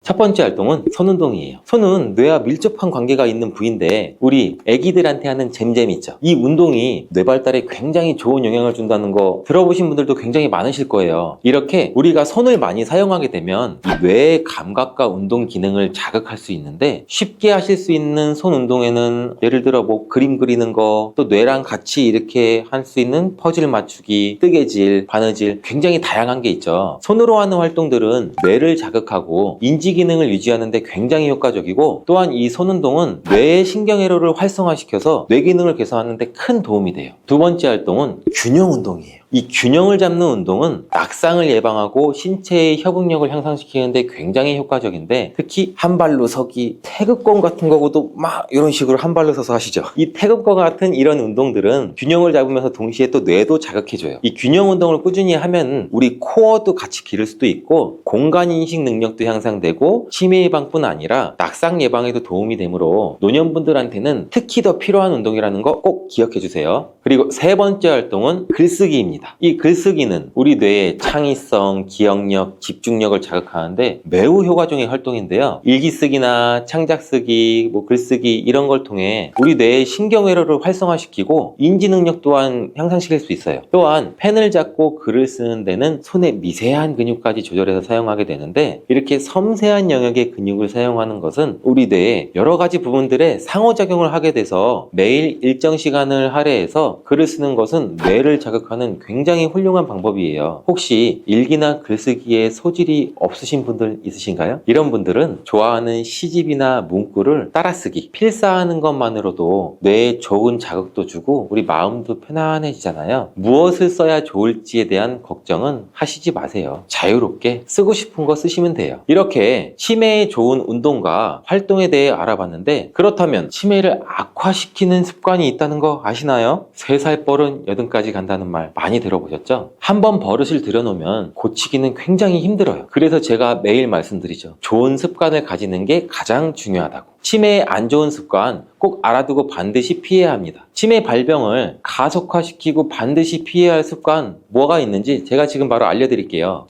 첫 번째 활동은 손운동이에요. 손은 뇌와 밀접한 관계가 있는 부위인데 우리 애기들한테 하는 잼잼 있죠. 이 운동이 뇌 발달에 굉장히 좋은 영향을 준다는 거 들어보신 분들도 굉장히 많으실 거예요. 이렇게 우리가 손을 많이 사용하게 되면 이 뇌의 감각과 운동 기능을 자극할 수 있는데 쉽게 하실 수 있는 손 운동에는 예를 들어 뭐 그림 그리는 거, 또 뇌랑 같이 이렇게 할 수 있는 퍼즐 맞추기, 뜨개질, 바느질 굉장히 다양한 게 있죠. 손으로 하는 활동들은 뇌를 자극하고 인지 기능을 유지하는 데 굉장히 효과적이고 또한 이 손운동은 뇌의 신경회로를 활성화시켜서 뇌 기능을 개선하는 데 큰 도움이 돼요. 두 번째 활동은 균형 운동이에요. 이 균형을 잡는 운동은 낙상을 예방하고 신체의 협응력을 향상시키는 데 굉장히 효과적인데 특히 한 발로 서기, 태극권 같은 거고도 막 이런 식으로 한 발로 서서 하시죠. 이 태극권 같은 이런 운동들은 균형을 잡으면서 동시에 또 뇌도 자극해줘요. 이 균형 운동을 꾸준히 하면 우리 코어도 같이 기를 수도 있고 공간인식 능력도 향상되고 치매 예방뿐 아니라 낙상 예방에도 도움이 되므로 노년분들한테는 특히 더 필요한 운동이라는 거 꼭 기억해 주세요. 그리고 세 번째 활동은 글쓰기입니다. 이 글쓰기는 우리 뇌의 창의성, 기억력, 집중력을 자극하는데 매우 효과적인 활동인데요. 일기쓰기나 창작쓰기, 글쓰기 이런 걸 통해 우리 뇌의 신경회로를 활성화시키고 인지능력 또한 향상시킬 수 있어요. 또한 펜을 잡고 글을 쓰는 데는 손의 미세한 근육까지 조절해서 사용하게 되는데 이렇게 섬세한 영역의 근육을 사용하는 것은 우리 뇌의 여러 가지 부분들에 상호작용을 하게 돼서 매일 일정 시간을 할애해서 글을 쓰는 것은 뇌를 자극하는 굉장히 훌륭한 방법이에요. 혹시 일기나 글쓰기에 소질이 없으신 분들 있으신가요? 이런 분들은 좋아하는 시집이나 문구를 따라쓰기, 필사하는 것만으로도 뇌에 좋은 자극도 주고 우리 마음도 편안해지잖아요. 무엇을 써야 좋을지에 대한 걱정은 하시지 마세요. 자유롭게 쓰고 싶은 거 쓰시면 돼요. 이렇게 치매에 좋은 운동과 활동에 대해 알아봤는데 그렇다면 치매를 악화시키는 습관이 있다는 거 아시나요? 3살 뻘은 8까지 간다는 말 많이 들어보셨죠? 한번 버릇을 들여놓으면 고치기는 굉장히 힘들어요. 그래서 제가 매일 말씀드리죠. 좋은 습관을 가지는 게 가장 중요하다고. 치매의 안 좋은 습관 꼭 알아두고 반드시 피해야 합니다. 치매 발병을 가속화시키고 반드시 피해야 할 습관 뭐가 있는지 제가 지금 바로 알려드릴게요.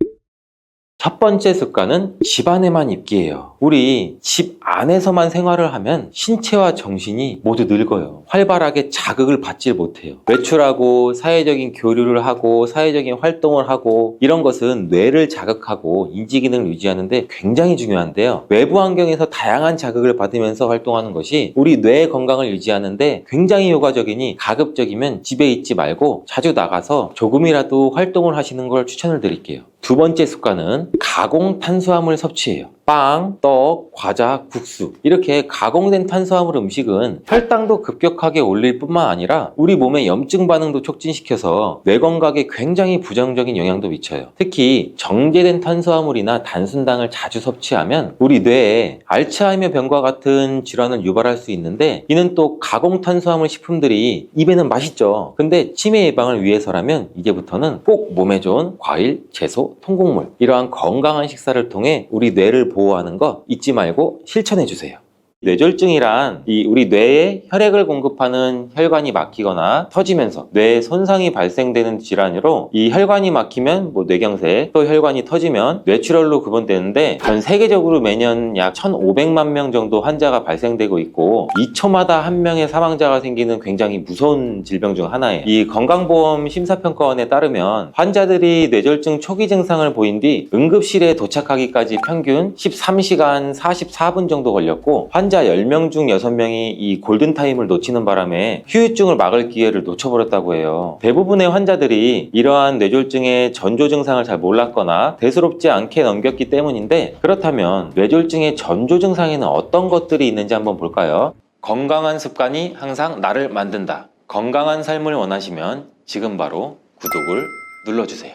첫 번째 습관은 집 안에만 있기예요. 우리 집 안에서만 생활을 하면 신체와 정신이 모두 늙어요. 활발하게 자극을 받질 못해요. 외출하고 사회적인 교류를 하고 사회적인 활동을 하고 이런 것은 뇌를 자극하고 인지기능을 유지하는데 굉장히 중요한데요. 외부 환경에서 다양한 자극을 받으면서 활동하는 것이 우리 뇌의 건강을 유지하는데 굉장히 효과적이니 가급적이면 집에 있지 말고 자주 나가서 조금이라도 활동을 하시는 걸 추천을 드릴게요. 두 번째 습관은 가공 탄수화물 섭취예요. 빵, 떡, 과자, 국수 이렇게 가공된 탄수화물 음식은 혈당도 급격하게 올릴 뿐만 아니라 우리 몸의 염증 반응도 촉진시켜서 뇌 건강에 굉장히 부정적인 영향도 미쳐요. 특히 정제된 탄수화물이나 단순당을 자주 섭취하면 우리 뇌에 알츠하이머 병과 같은 질환을 유발할 수 있는데 이는 또 가공 탄수화물 식품들이 입에는 맛있죠. 근데 치매 예방을 위해서라면 이제부터는 꼭 몸에 좋은 과일, 채소, 통곡물 이러한 건강한 식사를 통해 우리 뇌를 보호하는 거 잊지 말고 실천해 주세요. 뇌졸중이란 우리 뇌에 혈액을 공급하는 혈관이 막히거나 터지면서 뇌에 손상이 발생되는 질환으로 이 혈관이 막히면 뇌경색, 또 혈관이 터지면 뇌출혈로 구분되는데 전 세계적으로 매년 약 1,500만 명 정도 환자가 발생되고 있고 2초마다 한 명의 사망자가 생기는 굉장히 무서운 질병 중 하나예요. 이 건강보험 심사평가원에 따르면 환자들이 뇌졸중 초기 증상을 보인 뒤 응급실에 도착하기까지 평균 13시간 44분 정도 걸렸고 환자 10명 중 6명이 이 골든타임을 놓치는 바람에 후유증을 막을 기회를 놓쳐버렸다고 해요. 대부분의 환자들이 이러한 뇌졸중의 전조 증상을 잘 몰랐거나 대수롭지 않게 넘겼기 때문인데 그렇다면 뇌졸중의 전조 증상에는 어떤 것들이 있는지 한번 볼까요? 건강한 습관이 항상 나를 만든다. 건강한 삶을 원하시면 지금 바로 구독을 눌러주세요.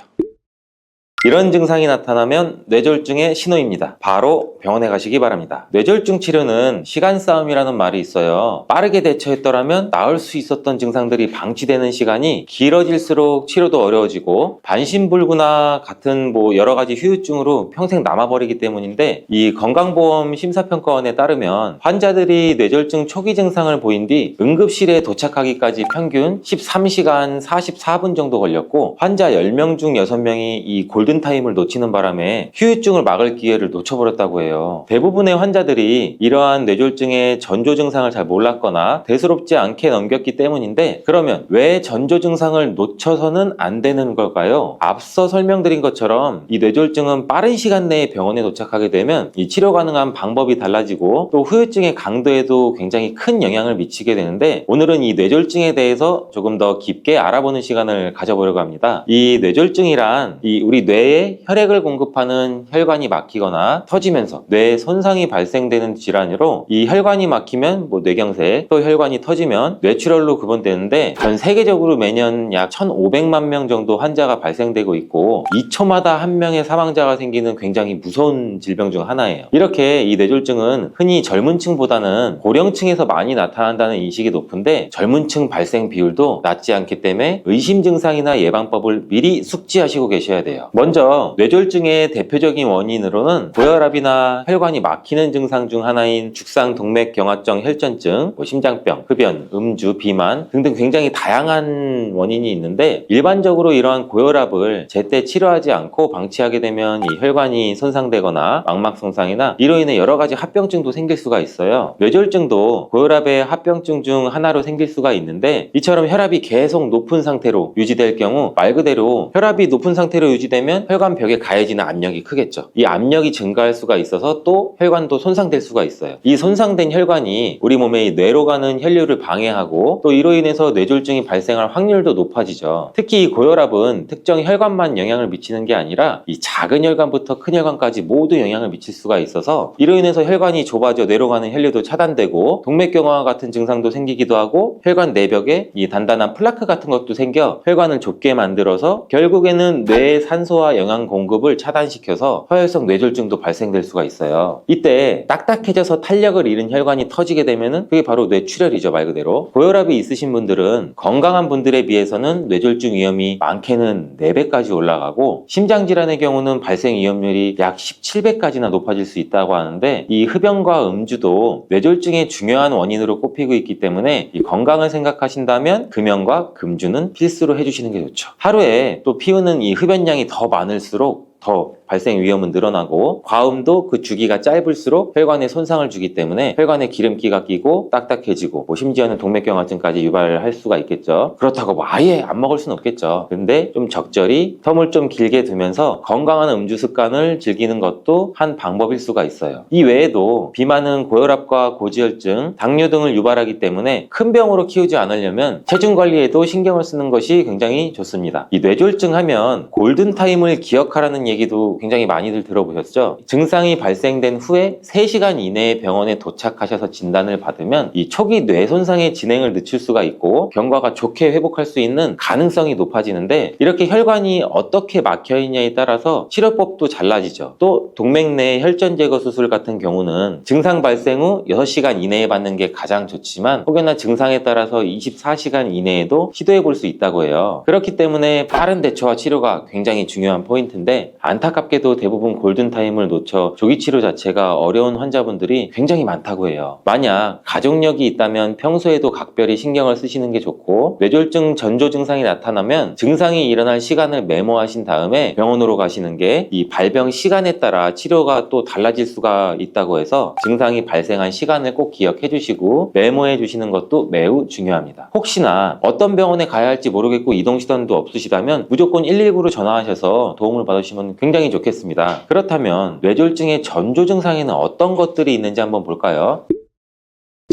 이런 증상이 나타나면 뇌졸중의 신호입니다. 바로 병원에 가시기 바랍니다. 뇌졸중 치료는 시간 싸움이라는 말이 있어요. 빠르게 대처했더라면 나을 수 있었던 증상들이 방치되는 시간이 길어질수록 치료도 어려워지고 반신불구나 같은 여러 가지 후유증으로 평생 남아버리기 때문인데 이 건강보험 심사평가원에 따르면 환자들이 뇌졸중 초기 증상을 보인 뒤 응급실에 도착하기까지 평균 13시간 44분 정도 걸렸고 환자 10명 중 6명이 이 골든 골든타임을 놓치는 바람에 후유증을 막을 기회를 놓쳐버렸다고 해요. 대부분의 환자들이 이러한 뇌졸중의 전조 증상을 잘 몰랐거나 대수롭지 않게 넘겼기 때문인데, 그러면 왜 전조 증상을 놓쳐서는 안 되는 걸까요? 앞서 설명드린 것처럼 이 뇌졸중은 빠른 시간 내에 병원에 도착하게 되면 이 치료 가능한 방법이 달라지고 또 후유증의 강도에도 굉장히 큰 영향을 미치게 되는데, 오늘은 이 뇌졸중에 대해서 조금 더 깊게 알아보는 시간을 가져보려고 합니다. 이 뇌졸중이란 우리 뇌에 혈액을 공급하는 혈관이 막히거나 터지면서 뇌에 손상이 발생되는 질환으로, 이 혈관이 막히면 뇌경색, 또 혈관이 터지면 뇌출혈로 구분되는데, 전 세계적으로 매년 약 1,500만 명 정도 환자가 발생되고 있고 2초마다 한 명의 사망자가 생기는 굉장히 무서운 질병 중 하나예요. 이렇게 이 뇌졸중은 흔히 젊은 층보다는 고령층에서 많이 나타난다는 인식이 높은데, 젊은 층 발생 비율도 낮지 않기 때문에 의심 증상이나 예방법을 미리 숙지하시고 계셔야 돼요. 먼저 뇌졸중의 대표적인 원인으로는 고혈압이나 혈관이 막히는 증상 중 하나인 죽상동맥경화증 혈전증, 심장병, 흡연, 음주, 비만 등등 굉장히 다양한 원인이 있는데, 일반적으로 이러한 고혈압을 제때 치료하지 않고 방치하게 되면 이 혈관이 손상되거나 망막 손상이나 이로 인해 여러 가지 합병증도 생길 수가 있어요. 뇌졸중도 고혈압의 합병증 중 하나로 생길 수가 있는데, 이처럼 혈압이 계속 높은 상태로 유지될 경우, 말 그대로 혈압이 높은 상태로 유지되면 혈관벽에 가해지는 압력이 크겠죠. 이 압력이 증가할 수가 있어서 또 혈관도 손상될 수가 있어요. 이 손상된 혈관이 우리 몸의 뇌로 가는 혈류를 방해하고 또 이로 인해서 뇌졸중이 발생할 확률도 높아지죠. 특히 이 고혈압은 특정 혈관만 영향을 미치는 게 아니라 이 작은 혈관부터 큰 혈관까지 모두 영향을 미칠 수가 있어서, 이로 인해서 혈관이 좁아져 뇌로 가는 혈류도 차단되고 동맥경화 같은 증상도 생기기도 하고, 혈관 내벽에 이 단단한 플라크 같은 것도 생겨 혈관을 좁게 만들어서 결국에는 뇌의 산소와 영양 공급을 차단시켜서 허혈성 뇌졸중도 발생될 수가 있어요. 이때 딱딱해져서 탄력을 잃은 혈관이 터지게 되면은 그게 바로 뇌출혈이죠, 말 그대로. 고혈압이 있으신 분들은 건강한 분들에 비해서는 뇌졸중 위험이 많게는 4배까지 올라가고, 심장질환의 경우는 발생 위험률이 약 17배까지나 높아질 수 있다고 하는데, 이 흡연과 음주도 뇌졸중의 중요한 원인으로 꼽히고 있기 때문에 이 건강을 생각하신다면 금연과 금주는 필수로 해주시는 게 좋죠. 하루에 또 피우는 이 흡연량이 더 많을수록 더 발생 위험은 늘어나고, 과음도 그 주기가 짧을수록 혈관에 손상을 주기 때문에 혈관에 기름기가 끼고 딱딱해지고 심지어는 동맥경화증까지 유발할 수가 있겠죠. 그렇다고 아예 안 먹을 수는 없겠죠. 근데 좀 적절히 텀을 좀 길게 두면서 건강한 음주 습관을 즐기는 것도 한 방법일 수가 있어요. 이 외에도 비만은 고혈압과 고지혈증, 당뇨 등을 유발하기 때문에 큰 병으로 키우지 않으려면 체중 관리에도 신경을 쓰는 것이 굉장히 좋습니다. 이 뇌졸중 하면 골든타임을 기억하라는 얘기도 굉장히 많이들 들어보셨죠? 증상이 발생된 후에 3시간 이내에 병원에 도착하셔서 진단을 받으면 이 초기 뇌 손상의 진행을 늦출 수가 있고 경과가 좋게 회복할 수 있는 가능성이 높아지는데, 이렇게 혈관이 어떻게 막혀 있냐에 따라서 치료법도 달라지죠. 또 동맥 내 혈전 제거 수술 같은 경우는 증상 발생 후 6시간 이내에 받는 게 가장 좋지만, 혹여나 증상에 따라서 24시간 이내에도 시도해 볼 수 있다고 해요. 그렇기 때문에 빠른 대처와 치료가 굉장히 중요한 포인트인데, 안타깝게도 대부분 골든타임을 놓쳐 조기 치료 자체가 어려운 환자분들이 굉장히 많다고 해요. 만약 가족력이 있다면 평소에도 각별히 신경을 쓰시는 게 좋고, 뇌졸중 전조 증상이 나타나면 증상이 일어날 시간을 메모하신 다음에 병원으로 가시는 게 이 발병 시간에 따라 치료가 또 달라질 수가 있다고 해서 증상이 발생한 시간을 꼭 기억해 주시고 메모해 주시는 것도 매우 중요합니다. 혹시나 어떤 병원에 가야 할지 모르겠고 이동 수단도 없으시다면 무조건 119로 전화하셔서 도움을 받으시면 굉장히 좋겠습니다. 그렇다면 뇌졸중의 전조 증상에는 어떤 것들이 있는지 한번 볼까요?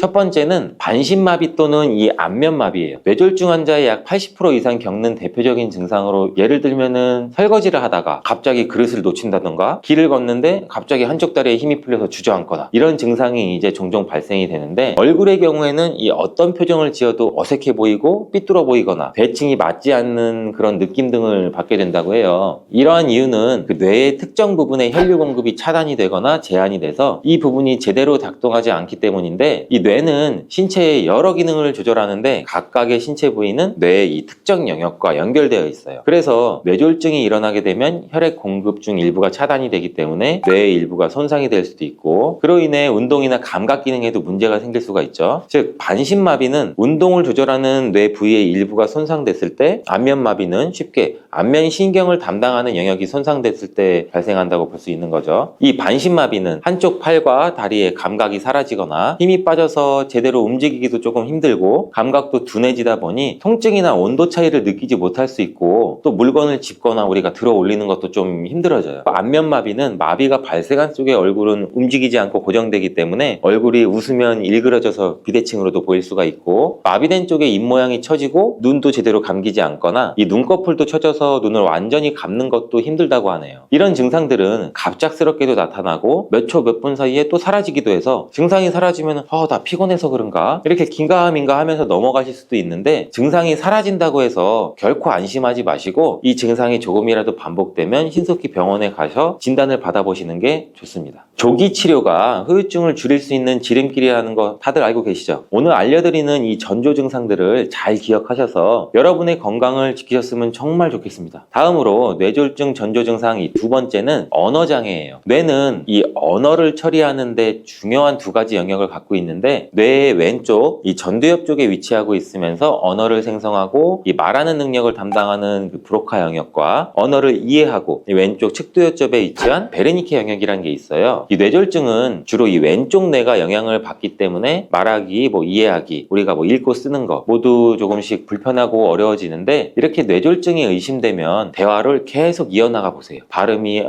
첫 번째는 반신마비 또는 이 안면마비예요. 뇌졸중 환자의 약 80% 이상 겪는 대표적인 증상으로, 예를 들면은 설거지를 하다가 갑자기 그릇을 놓친다던가, 길을 걷는데 갑자기 한쪽 다리에 힘이 풀려서 주저앉거나, 이런 증상이 이제 종종 발생이 되는데, 얼굴의 경우에는 이 어떤 표정을 지어도 어색해 보이고 삐뚤어 보이거나 대칭이 맞지 않는 그런 느낌 등을 받게 된다고 해요. 이러한 이유는 그 뇌의 특정 부분의 혈류 공급이 차단이 되거나 제한이 돼서 이 부분이 제대로 작동하지 않기 때문인데, 이 뇌는 신체의 여러 기능을 조절하는데 각각의 신체 부위는 뇌의 이 특정 영역과 연결되어 있어요. 그래서 뇌졸중이 일어나게 되면 혈액 공급 중 일부가 차단이 되기 때문에 뇌의 일부가 손상이 될 수도 있고, 그로 인해 운동이나 감각 기능에도 문제가 생길 수가 있죠. 즉 반신마비는 운동을 조절하는 뇌 부위의 일부가 손상됐을 때, 안면마비는 쉽게 안면 신경을 담당하는 영역이 손상됐을 때 발생한다고 볼 수 있는 거죠. 이 반신마비는 한쪽 팔과 다리의 감각이 사라지거나 힘이 빠져서 제대로 움직이기도 조금 힘들고 감각도 둔해지다 보니 통증이나 온도 차이를 느끼지 못할 수 있고, 또 물건을 짚거나 우리가 들어 올리는 것도 좀 힘들어져요. 안면마비는 마비가 발생한 쪽의 얼굴은 움직이지 않고 고정되기 때문에 얼굴이 웃으면 일그러져서 비대칭으로도 보일 수가 있고, 마비된 쪽의 입모양이 처지고 눈도 제대로 감기지 않거나 이 눈꺼풀도 처져서 눈을 완전히 감는 것도 힘들다고 하네요. 이런 증상들은 갑작스럽게도 나타나고 몇 초 몇 분 사이에 또 사라지기도 해서 증상이 사라지면 나 피곤해서 그런가? 이렇게 긴가민가 하면서 넘어가실 수도 있는데, 증상이 사라진다고 해서 결코 안심하지 마시고 이 증상이 조금이라도 반복되면 신속히 병원에 가서 진단을 받아보시는 게 좋습니다. 조기 치료가 후유증을 줄일 수 있는 지름길이라는 거 다들 알고 계시죠? 오늘 알려드리는 이 전조 증상들을 잘 기억하셔서 여러분의 건강을 지키셨으면 정말 좋겠습니다. 다음으로 뇌졸중 전조 증상 이 두 번째는 언어장애예요. 뇌는 이 언어를 처리하는데 중요한 두 가지 영역을 갖고 있는데, 뇌의 왼쪽 이 전두엽 쪽에 위치하고 있으면서 언어를 생성하고 이 말하는 능력을 담당하는 그 브로카 영역과 언어를 이해하고 이 왼쪽 측두엽 쪽에 위치한 베르니케 영역이라는 게 있어요. 이 뇌졸중은 주로 이 왼쪽 뇌가 영향을 받기 때문에 말하기, 이해하기, 우리가 읽고 쓰는 거 모두 조금씩 불편하고 어려워지는데, 이렇게 뇌졸중이 의심되면 대화를 계속 이어나가 보세요. 발음이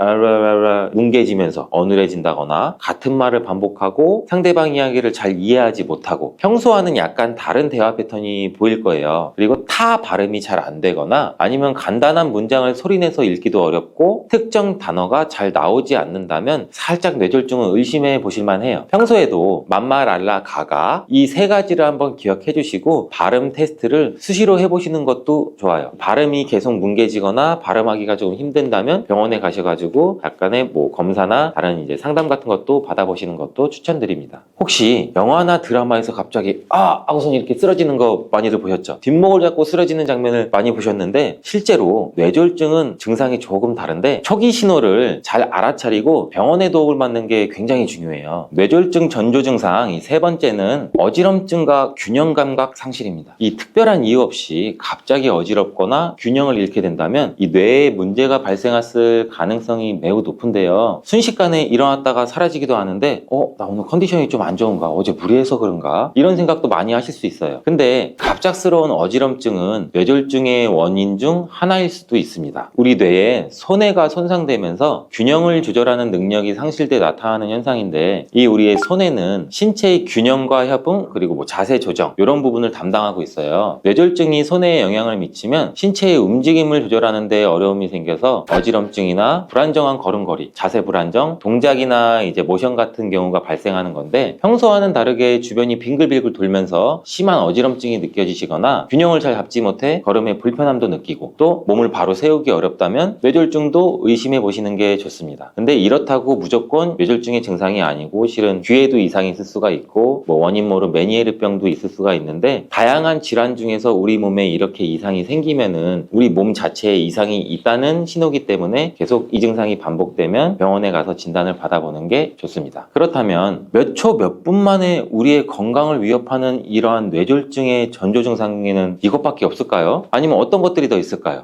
뭉개지면서 어눌해진다거나 같은 말을 반복하고 상대방 이야기를 잘 이해하지 못하고 평소와는 약간 다른 대화 패턴이 보일 거예요. 그리고 타 발음이 잘 안 되거나 아니면 간단한 문장을 소리내서 읽기도 어렵고 특정 단어가 잘 나오지 않는다면 살짝 뇌졸중을 의심해 보실만 해요. 평소에도 맘마랄라 가가 이 세 가지를 한번 기억해 주시고 발음 테스트를 수시로 해보시는 것도 좋아요. 발음이 계속 뭉개지거나 발음하기가 좀 힘든다면 병원에 가셔가지고 약간의 검사나 다른 이제 상담 같은 것도 받아보시는 것도 추천드립니다. 혹시 영화나 드라마에서 갑자기 하고서 이렇게 쓰러지는 거 많이들 보셨죠? 뒷목을 잡고 쓰러지는 장면을 많이 보셨는데, 실제로 뇌졸중은 증상이 조금 다른데 초기 신호를 잘 알아차리고 병원에 도움을 받는 게 굉장히 중요해요. 뇌졸중 전조 증상 이 세 번째는 어지럼증과 균형 감각 상실입니다. 이 특별한 이유 없이 갑자기 어지럽거나 균형을 잃게 된다면 이 뇌에 문제가 발생했을 가능성이 매우 높은데요. 순식간에 일어났다가 사라지기도 하는데 나 오늘 컨디션이 좀 안 좋은가? 어제 무리해서 그런가? 이런 생각도 많이 하실 수 있어요. 근데 갑작스러운 어지럼증은 뇌졸중의 원인 중 하나일 수도 있습니다. 우리 뇌에 손해가 손상되면서 균형을 조절하는 능력이 상실돼 나타나는 현상인데, 이 우리의 손해는 신체의 균형과 협응 그리고 자세 조정 이런 부분을 담당하고 있어요. 뇌졸중이 손해에 영향을 미치면 신체의 움직임을 조절하는 데 어려움이 생겨서 어지럼증이나 불안정한 걸음걸이, 자세 불안정, 동작이나 모션 같은 경우가 발생하는 건데, 평소와는 다르게 주변이 빙글빙글 돌면서 심한 어지럼증이 느껴지시거나 균형을 잘 잡지 못해 걸음에 불편함도 느끼고 또 몸을 바로 세우기 어렵다면 뇌졸중도 의심해 보시는 게 좋습니다. 근데 이렇다고 무조건 뇌졸중의 증상이 아니고 실은 귀에도 이상이 있을 수가 있고 원인 모를 메니에르병도 있을 수가 있는데, 다양한 질환 중에서 우리 몸에 이렇게 이상이 생기면은 우리 몸 자체에 이상이 있다는 신호기 때문에 계속 이 증상이 반복되면 병원에 가서 진단을 받아보는 게 좋습니다. 그렇다면 몇 초 몇 분 만에 우리의 건강을 위협하는 이러한 뇌졸중의 전조 증상에는 이것밖에 없을까요? 아니면 어떤 것들이 더 있을까요?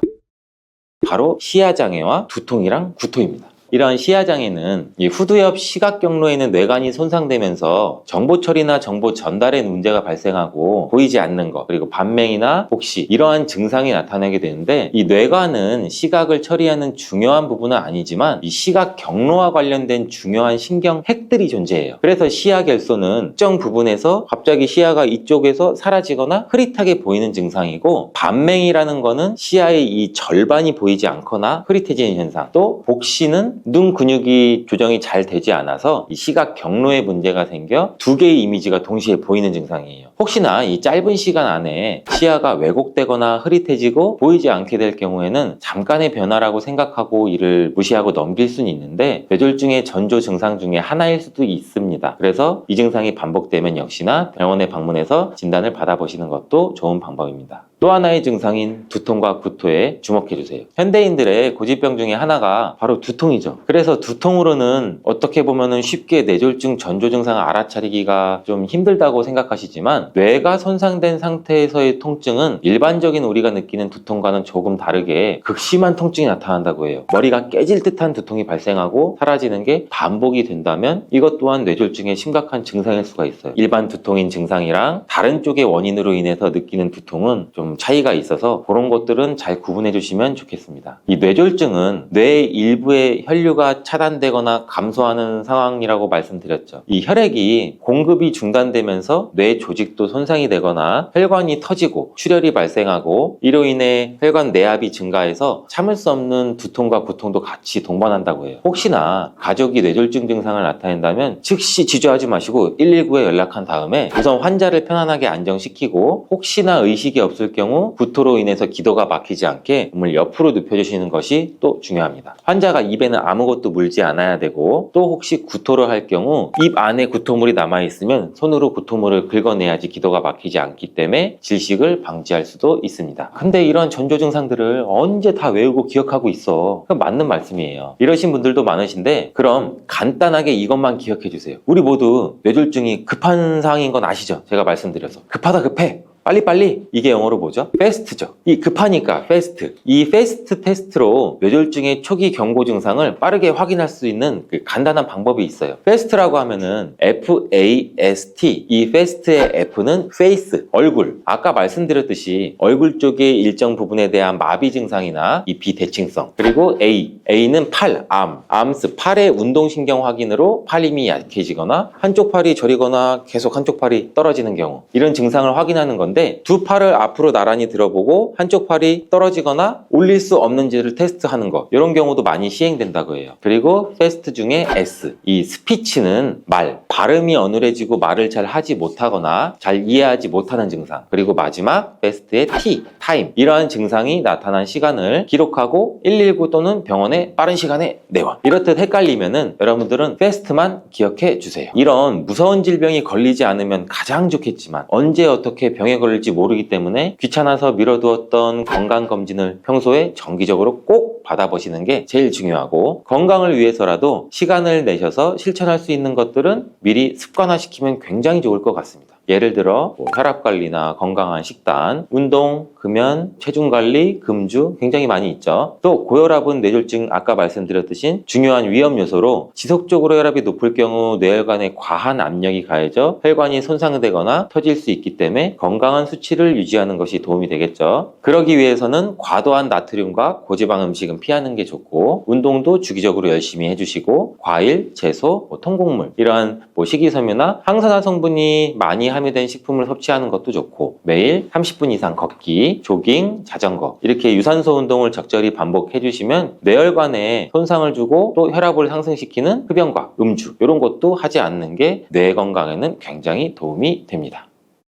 바로 시야장애와 두통이랑 구토입니다. 이러한 시야장애는 이 후두엽 시각 경로에는 뇌관이 손상되면서 정보 처리나 정보 전달에 문제가 발생하고 보이지 않는 것, 그리고 반맹이나 복시 이러한 증상이 나타나게 되는데, 이 뇌관은 시각을 처리하는 중요한 부분은 아니지만 이 시각 경로와 관련된 중요한 신경 핵들이 존재해요. 그래서 시야 결손은 특정 부분에서 갑자기 시야가 이쪽에서 사라지거나 흐릿하게 보이는 증상이고, 반맹이라는 거는 시야의 이 절반이 보이지 않거나 흐릿해지는 현상, 또 복시는 눈 근육이 조정이 잘 되지 않아서 이 시각 경로에 문제가 생겨 두 개의 이미지가 동시에 보이는 증상이에요. 혹시나 이 짧은 시간 안에 시야가 왜곡되거나 흐릿해지고 보이지 않게 될 경우에는 잠깐의 변화라고 생각하고 이를 무시하고 넘길 수는 있는데 뇌졸중의 전조 증상 중에 하나일 수도 있습니다. 합니다. 그래서 이 증상이 반복되면 역시나 병원에 방문해서 진단을 받아보시는 것도 좋은 방법입니다. 또 하나의 증상인 두통과 구토에 주목해주세요. 현대인들의 고질병 중에 하나가 바로 두통이죠. 그래서 두통으로는 어떻게 보면 쉽게 뇌졸중 전조 증상을 알아차리기가 좀 힘들다고 생각하시지만, 뇌가 손상된 상태에서의 통증은 일반적인 우리가 느끼는 두통과는 조금 다르게 극심한 통증이 나타난다고 해요. 머리가 깨질 듯한 두통이 발생하고 사라지는 게 반복이 된다면 이것 또한 뇌졸중의 심각한 증상일 수가 있어요. 일반 두통인 증상이랑 다른 쪽의 원인으로 인해서 느끼는 두통은 좀 차이가 있어서 그런 것들은 잘 구분해 주시면 좋겠습니다. 이 뇌졸중은 뇌 일부의 혈류가 차단되거나 감소하는 상황이라고 말씀드렸죠. 이 혈액이 공급이 중단되면서 뇌 조직도 손상이 되거나 혈관이 터지고 출혈이 발생하고, 이로 인해 혈관 내압이 증가해서 참을 수 없는 두통과 구통도 같이 동반한다고 해요. 혹시나 가족이 뇌졸중 증상을 나타낸다면 즉시 지조하지 마시고 119에 연락한 다음에 우선 환자를 편안하게 안정시키고, 혹시나 의식이 없을 경우 구토로 인해서 기도가 막히지 않게 몸을 옆으로 눕혀주시는 것이 또 중요합니다. 환자가 입에는 아무것도 물지 않아야 되고, 또 혹시 구토를 할 경우 입 안에 구토물이 남아있으면 손으로 구토물을 긁어내야지 기도가 막히지 않기 때문에 질식을 방지할 수도 있습니다. 근데 이런 전조 증상들을 언제 다 외우고 기억하고 있어? 그건 맞는 말씀이에요. 이러신 분들도 많으신데, 그럼 간단하게 이것만 기억해 주세요. 우리 모두 뇌졸중이 급한 상황인 건 아시죠? 제가 말씀드려서 급하다, 급해, 빨리빨리, 이게 영어로 뭐죠? 패스트죠. 이 급하니까 패스트. 이 패스트 테스트로 뇌졸중의 초기 경고 증상을 빠르게 확인할 수 있는 그 간단한 방법이 있어요. 패스트라고 하면은 FAST. 이 패스트의 F는 face, 얼굴. 아까 말씀드렸듯이 얼굴 쪽의 일정 부분에 대한 마비 증상이나 이 비대칭성. 그리고 A는 팔, arms, 팔의 운동신경 확인으로 팔 힘이 약해지거나 한쪽 팔이 저리거나 계속 한쪽 팔이 떨어지는 경우, 이런 증상을 확인하는 건데, 두 팔을 앞으로 나란히 들어보고 한쪽 팔이 떨어지거나 올릴 수 없는지를 테스트하는 것, 이런 경우도 많이 시행된다고 해요. 그리고 패스트 중에 S, 이 스피치는 말, 발음이 어눌해지고 말을 잘 하지 못하거나 잘 이해하지 못하는 증상. 그리고 마지막 패스트의 T, 타임, 이러한 증상이 나타난 시간을 기록하고 119 또는 병원에 빠른 시간에 내원. 이렇듯 헷갈리면은 여러분들은 패스트만 기억해 주세요. 이런 무서운 질병이 걸리지 않으면 가장 좋겠지만 언제 어떻게 병에 걸릴지 모르기 때문에 귀찮아서 미뤄두었던 건강검진을 평소에 정기적으로 꼭 받아보시는 게 제일 중요하고, 건강을 위해서라도 시간을 내셔서 실천할 수 있는 것들은 미리 습관화시키면 굉장히 좋을 것 같습니다. 예를 들어 혈압관리나 건강한 식단, 운동, 금연, 체중관리, 금주 굉장히 많이 있죠. 또 고혈압은 뇌졸중 아까 말씀드렸듯이 중요한 위험 요소로, 지속적으로 혈압이 높을 경우 뇌혈관에 과한 압력이 가해져 혈관이 손상되거나 터질 수 있기 때문에 건강한 수치를 유지하는 것이 도움이 되겠죠. 그러기 위해서는 과도한 나트륨과 고지방 음식은 피하는 게 좋고, 운동도 주기적으로 열심히 해주시고, 과일, 채소, 통곡물, 이러한 식이섬유나 항산화 성분이 많이 함유된 식품을 섭취하는 것도 좋고, 매일 30분 이상 걷기, 조깅, 자전거, 이렇게 유산소 운동을 적절히 반복해 주시면 뇌혈관에 손상을 주고 또 혈압을 상승시키는 흡연과 음주, 이런 것도 하지 않는 게 뇌 건강에는 굉장히 도움이 됩니다.